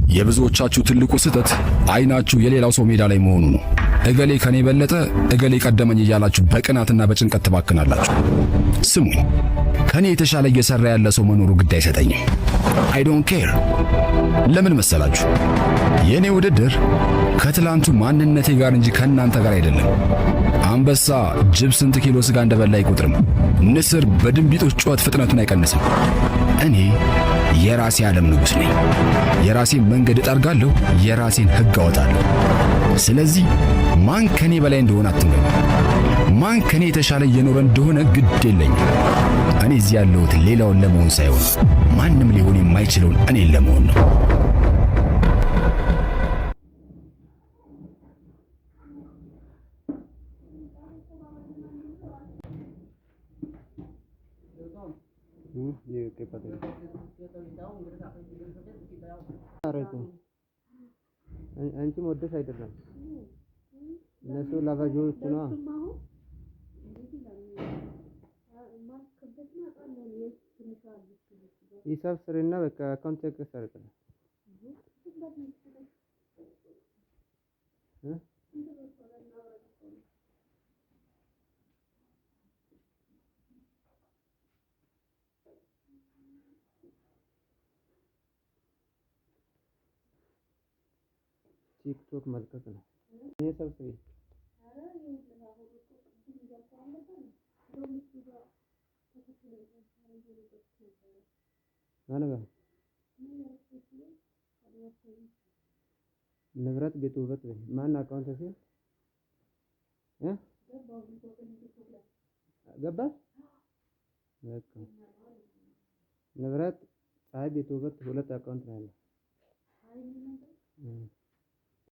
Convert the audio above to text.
የብዙዎቻችሁ ትልቁ ስህተት አይናችሁ የሌላው ሰው ሜዳ ላይ መሆኑ ነው። እገሌ ከኔ በለጠ፣ እገሌ ቀደመኝ እያላችሁ በቅናትና በጭንቀት ትባክናላችሁ። ስሙኝ፣ ከኔ የተሻለ እየሰራ ያለ ሰው መኖሩ ግድ አይሰጠኝም። አይ ዶንት ኬር። ለምን መሰላችሁ? የኔ ውድድር ከትላንቱ ማንነቴ ጋር እንጂ ከናንተ ጋር አይደለም። አንበሳ ጅብ ስንት ኪሎ ስጋ እንደበላ አይቆጥርም። ንስር በድንቢጦች ጩኸት ፍጥነቱን አይቀንስም። እኔ የራሴ ዓለም ንጉሥ ነኝ። የራሴን መንገድ እጠርጋለሁ፣ የራሴን ሕግ አወጣለሁ። ስለዚህ ማን ከኔ በላይ እንደሆነ አትንገሩ። ማን ከኔ የተሻለ እየኖረ እንደሆነ ግድ የለኝም። እኔ እዚህ ያለሁት ሌላውን ለመሆን ሳይሆን ማንም ሊሆን የማይችለውን እኔን ለመሆን ነው። ये क्या पता है अरे तो አንቺም ወደሽ አይደለም እነሱ ላቫጆች ነው ሂሳብ ስሪና በቃ አካውንት ተከሰርቀ ቲክቶክ መልቀቅ ነው። ይሄ ሰብስቤ ንብረት ቤት ውበት ማን አካውንት ሲል ገባ በቃ ንብረት ፀሐይ ቤት ውበት ሁለት አካውንት ነው ያለው።